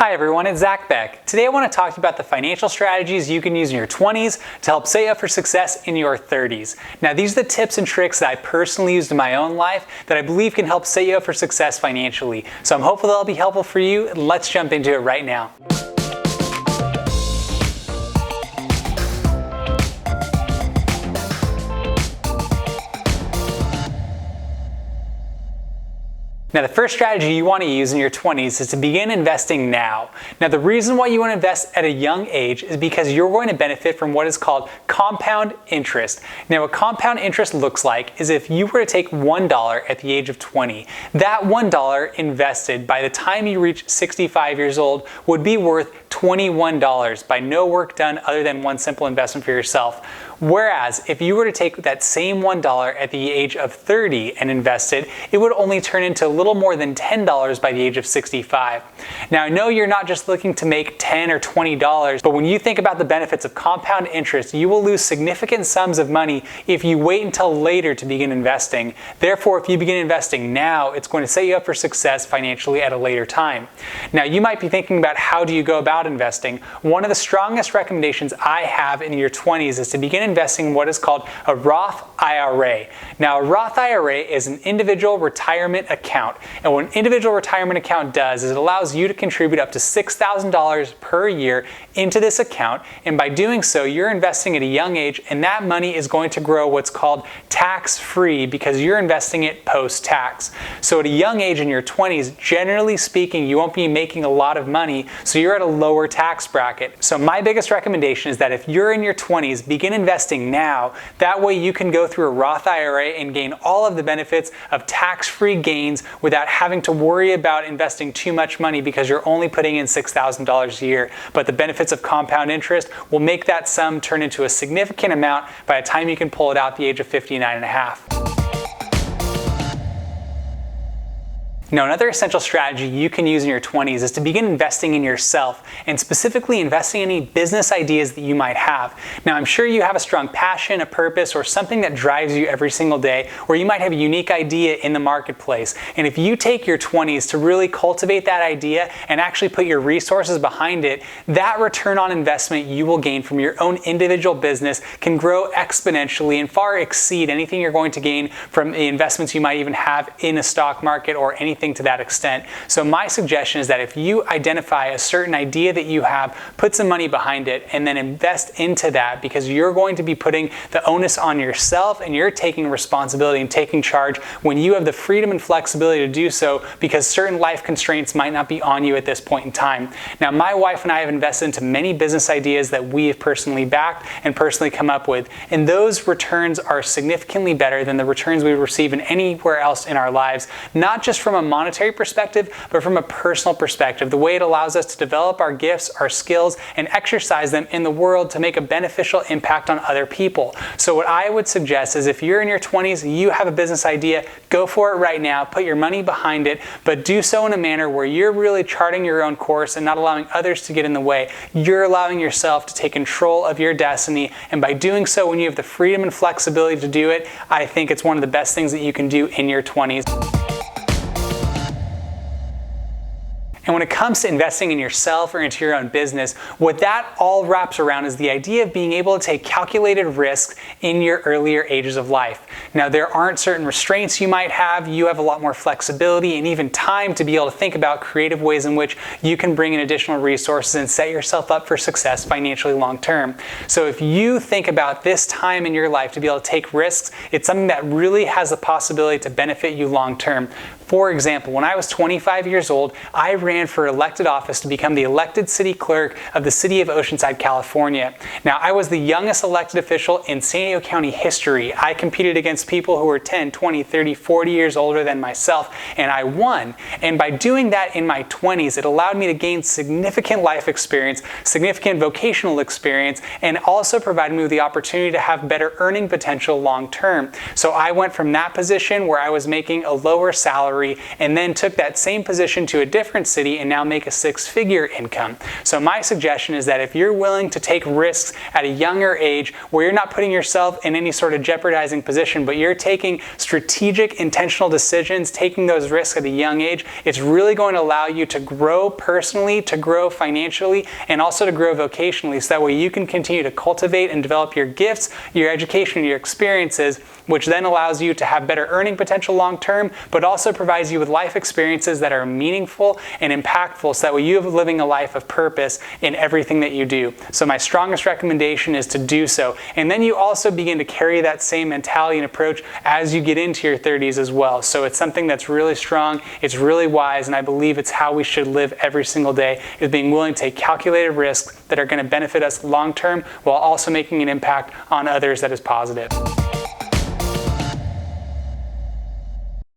Hi everyone, it's Zach Beck. Today I want to talk to you about the financial strategies you can use in your 20s to help set you up for success in your 30s. Now these are the tips and tricks that I personally used in my own life that I believe can help set you up for success financially. So I'm hopeful they'll be helpful for you, and let's jump into it right now. Now the first strategy you want to use in your 20s is to begin investing now. Now the reason why you want to invest at a young age is because you're going to benefit from what is called compound interest. Now what compound interest looks like is if you were to take $1 at the age of 20, that $1 invested by the time you reach 65 years old would be worth $21 by no work done other than one simple investment for yourself. Whereas if you were to take that same $1 at the age of 30 and invest it, it would only turn into a little more than $10 by the age of 65. Now I know you're not just looking to make $10 or $20, but when you think about the benefits of compound interest, you will lose significant sums of money if you wait until later to begin investing. Therefore, if you begin investing now, it's going to set you up for success financially at a later time. Now you might be thinking about how do you go about investing. One of the strongest recommendations I have in your 20s is to begin investing in what is called a Roth IRA. Now a Roth IRA is an individual retirement account, and what an individual retirement account does is it allows you to contribute up to $6,000 per year into this account, and by doing so you're investing at a young age, and that money is going to grow what's called tax-free because you're investing it post-tax. So at a young age in your 20s, generally speaking, you won't be making a lot of money, so you're at a lower tax bracket. So my biggest recommendation is that if you're in your 20s, begin investing now. That way you can go through a Roth IRA and gain all of the benefits of tax-free gains without having to worry about investing too much money because you're only putting in $6,000 a year. But the benefits of compound interest will make that sum turn into a significant amount by the time you can pull it out at the age of 59 and a half. Now, another essential strategy you can use in your 20s is to begin investing in yourself, and specifically investing in any business ideas that you might have. Now, I'm sure you have a strong passion, a purpose, or something that drives you every single day, or you might have a unique idea in the marketplace. And if you take your 20s to really cultivate that idea and actually put your resources behind it, that return on investment you will gain from your own individual business can grow exponentially and far exceed anything you're going to gain from the investments you might even have in a stock market or anything to that extent. So my suggestion is that if you identify a certain idea that you have, put some money behind it and then invest into that, because you're going to be putting the onus on yourself and you're taking responsibility and taking charge when you have the freedom and flexibility to do so, because certain life constraints might not be on you at this point in time. Now my wife and I have invested into many business ideas that we have personally backed and personally come up with, and those returns are significantly better than the returns we would receive in anywhere else in our lives, not just from a monetary perspective, but from a personal perspective, the way it allows us to develop our gifts, our skills, and exercise them in the world to make a beneficial impact on other people. So what I would suggest is if you're in your 20s, you have a business idea, go for it right now, put your money behind it, but do so in a manner where you're really charting your own course and not allowing others to get in the way. You're allowing yourself to take control of your destiny, and by doing so, when you have the freedom and flexibility to do it, I think it's one of the best things that you can do in your 20s. And when it comes to investing in yourself or into your own business, what that all wraps around is the idea of being able to take calculated risks in your earlier ages of life. Now, there aren't certain restraints you might have. You have a lot more flexibility and even time to be able to think about creative ways in which you can bring in additional resources and set yourself up for success financially long term. So if you think about this time in your life to be able to take risks, it's something that really has the possibility to benefit you long term. For example, when I was 25 years old, I ran for elected office to become the elected city clerk of the city of Oceanside, California. Now, I was the youngest elected official in San Diego County history. I competed against people who were 10, 20, 30, 40 years older than myself, and I won. And by doing that in my 20s, it allowed me to gain significant life experience, significant vocational experience, and also provided me with the opportunity to have better earning potential long term. So I went from that position where I was making a lower salary salary and then took that same position to a different city and now make a six-figure income. So my suggestion is that if you're willing to take risks at a younger age where you're not putting yourself in any sort of jeopardizing position, but you're taking strategic, intentional decisions, taking those risks at a young age, it's really going to allow you to grow personally, to grow financially, and also to grow vocationally, so that way you can continue to cultivate and develop your gifts, your education, your experiences, which then allows you to have better earning potential long term, but also provides you with life experiences that are meaningful and impactful, so that way you have living a life of purpose in everything that you do. So my strongest recommendation is to do so. And then you also begin to carry that same mentality and approach as you get into your 30s as well. So it's something that's really strong, it's really wise, and I believe it's how we should live every single day, is being willing to take calculated risks that are going to benefit us long term while also making an impact on others that is positive.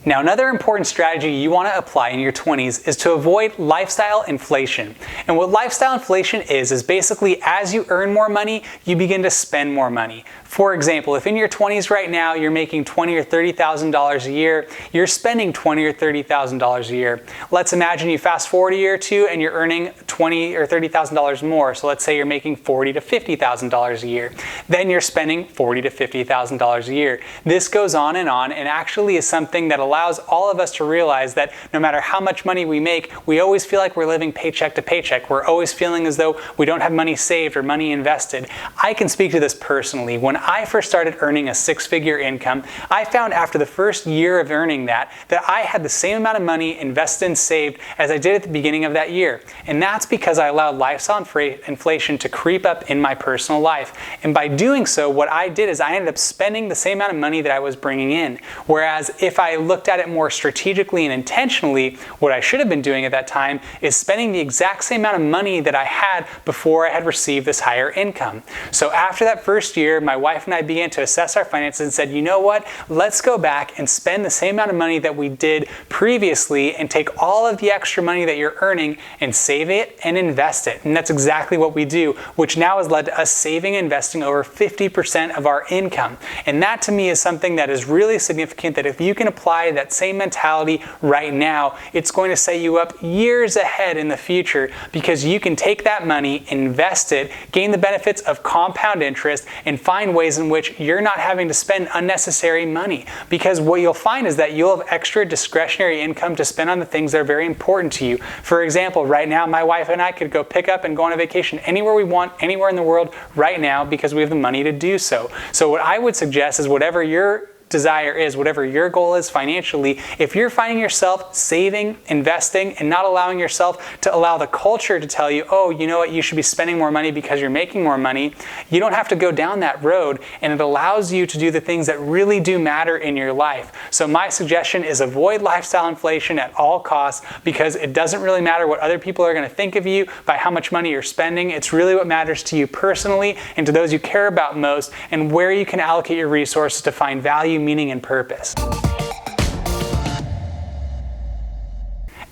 Now, another important strategy you want to apply in your 20s is to avoid lifestyle inflation. And what lifestyle inflation is basically as you earn more money, you begin to spend more money. For example, if in your 20s right now you're making $20,000 or $30,000 a year, you're spending $20,000 or $30,000 a year. Let's imagine you fast forward a year or two and you're earning $20,000 or $30,000 more. So let's say you're making $40,000 to $50,000 a year. Then you're spending $40,000 to $50,000 a year. This goes on and actually is something that allows all of us to realize that no matter how much money we make, we always feel like we're living paycheck to paycheck. We're always feeling as though we don't have money saved or money invested. I can speak to this personally. When I first started earning a six-figure income, I found after the first year of earning that I had the same amount of money invested and saved as I did at the beginning of that year. And that's because I allowed lifestyle inflation to creep up in my personal life. And by doing so, what I did is I ended up spending the same amount of money that I was bringing in. Whereas if I looked at it more strategically and intentionally, what I should have been doing at that time is spending the exact same amount of money that I had before I had received this higher income. So after that first year, my wife and I began to assess our finances and said, you know what, let's go back and spend the same amount of money that we did previously and take all of the extra money that you're earning and save it and invest it. And that's exactly what we do, which now has led to us saving and investing over 50% of our income. And that to me is something that is really significant, that if you can apply that same mentality right now, it's going to set you up years ahead in the future, because you can take that money, invest it, gain the benefits of compound interest, and find ways in which you're not having to spend unnecessary money. Because what you'll find is that you'll have extra discretionary income to spend on the things that are very important to you. For example, right now, my wife and I could go pick up and go on a vacation anywhere we want, anywhere in the world right now, because we have the money to do so. So what I would suggest is whatever your desire is, whatever your goal is financially, if you're finding yourself saving, investing, and not allowing yourself to allow the culture to tell you, oh, you know what, you should be spending more money because you're making more money, you don't have to go down that road, and it allows you to do the things that really do matter in your life. So my suggestion is avoid lifestyle inflation at all costs, because it doesn't really matter what other people are going to think of you by how much money you're spending. It's really what matters to you personally and to those you care about most, and where you can allocate your resources to find value, meaning, and purpose.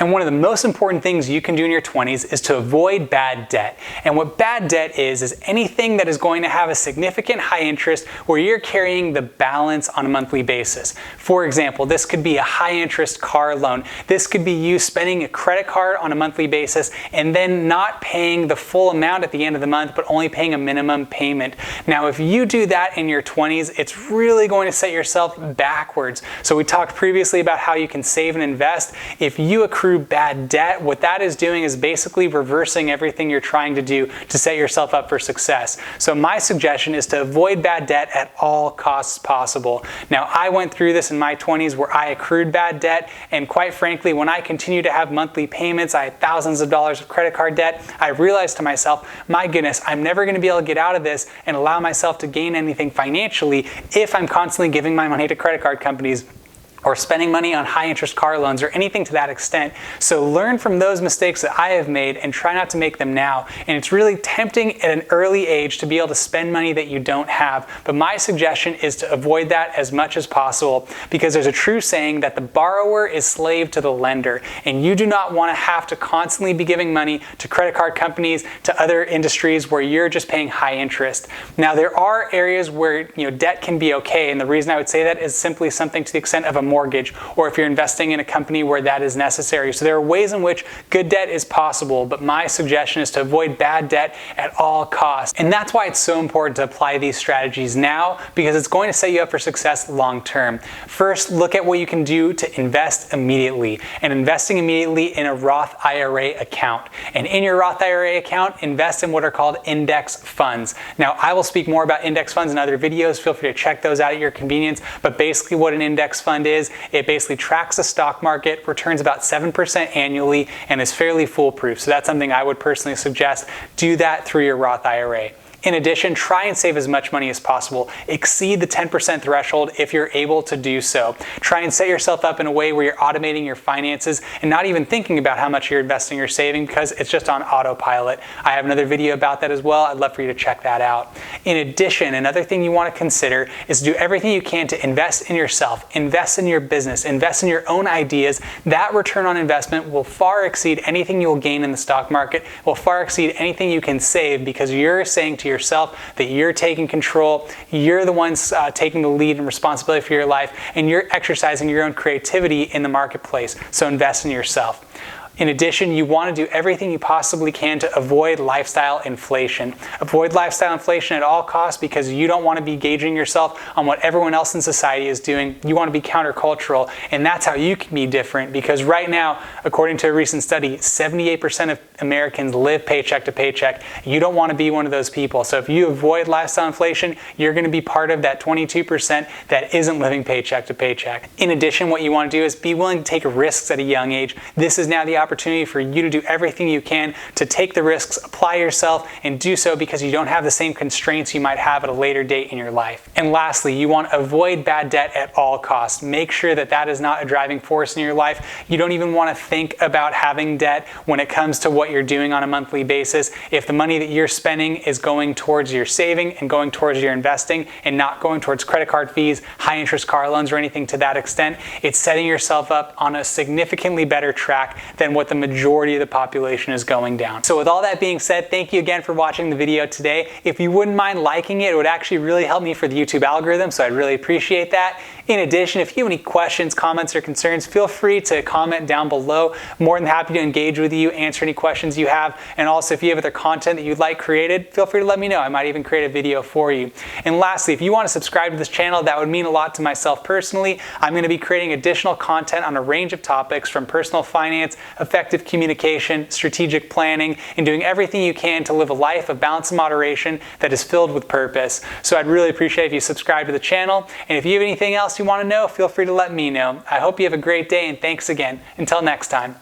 And one of the most important things you can do in your 20s is to avoid bad debt. And what bad debt is anything that is going to have a significant high interest where you're carrying the balance on a monthly basis. For example, this could be a high interest car loan. This could be you spending a credit card on a monthly basis and then not paying the full amount at the end of the month, but only paying a minimum payment. Now, if you do that in your 20s, it's really going to set yourself backwards. So we talked previously about how you can save and invest. If you accrue bad debt, what that is doing is basically reversing everything you're trying to do to set yourself up for success. So my suggestion is to avoid bad debt at all costs possible. Now, I went through this in my 20s where I accrued bad debt, and quite frankly, when I continue to have monthly payments, I had thousands of dollars of credit card debt, I realized to myself, my goodness, I'm never going to be able to get out of this and allow myself to gain anything financially if I'm constantly giving my money to credit card companies or spending money on high interest car loans or anything to that extent. So learn from those mistakes that I have made and try not to make them now. And it's really tempting at an early age to be able to spend money that you don't have. But my suggestion is to avoid that as much as possible, because there's a true saying that the borrower is slave to the lender. And you do not want to have to constantly be giving money to credit card companies, to other industries where you're just paying high interest. Now, there are areas where debt can be okay. And the reason I would say that is simply something to the extent of a mortgage, or if you're investing in a company where that is necessary. So there are ways in which good debt is possible, but my suggestion is to avoid bad debt at all costs. And that's why it's so important to apply these strategies now, because it's going to set you up for success long term. First, look at what you can do to invest immediately, and investing immediately in a Roth IRA account. And in your Roth IRA account, invest in what are called index funds. Now, I will speak more about index funds in other videos. Feel free to check those out at your convenience. But basically what an index fund is, it basically tracks the stock market, returns about 7% annually, and is fairly foolproof. So that's something I would personally suggest. Do that through your Roth IRA. In addition, try and save as much money as possible. Exceed the 10% threshold if you're able to do so. Try and set yourself up in a way where you're automating your finances and not even thinking about how much you're investing or saving, because it's just on autopilot. I have another video about that as well. I'd love for you to check that out. In addition, another thing you want to consider is to do everything you can to invest in yourself, invest in your business, invest in your own ideas. That return on investment will far exceed anything you'll gain in the stock market, will far exceed anything you can save, because you're saying to yourself that you're taking control, you're the ones taking the lead and responsibility for your life, and you're exercising your own creativity in the marketplace. So invest in yourself. In addition, you want to do everything you possibly can to avoid lifestyle inflation. Avoid lifestyle inflation at all costs, because you don't want to be gauging yourself on what everyone else in society is doing. You want to be countercultural, and that's how you can be different, because right now, according to a recent study, 78% of Americans live paycheck to paycheck. You don't want to be one of those people. So if you avoid lifestyle inflation, you're going to be part of that 22% that isn't living paycheck to paycheck. In addition, what you want to do is be willing to take risks at a young age. This is now the opportunity for you to do everything you can to take the risks, apply yourself, and do so because you don't have the same constraints you might have at a later date in your life. And lastly, you want to avoid bad debt at all costs. Make sure that that is not a driving force in your life. You don't even want to think about having debt when it comes to what you're doing on a monthly basis. If the money that you're spending is going towards your saving and going towards your investing and not going towards credit card fees, high interest car loans, or anything to that extent, it's setting yourself up on a significantly better track than what the majority of the population is going down. So with all that being said, thank you again for watching the video today. If you wouldn't mind liking it, it would actually really help me for the YouTube algorithm, so I'd really appreciate that. In addition, if you have any questions, comments, or concerns, feel free to comment down below. More than happy to engage with you, answer any questions you have. And also, if you have other content that you'd like created, feel free to let me know. I might even create a video for you. And lastly, if you want to subscribe to this channel, that would mean a lot to myself personally. I'm going to be creating additional content on a range of topics, from personal finance, effective communication, strategic planning, and doing everything you can to live a life of balance and moderation that is filled with purpose. So I'd really appreciate if you subscribe to the channel. And if you have anything else you want to know, feel free to let me know. I hope you have a great day, and thanks again. Until next time.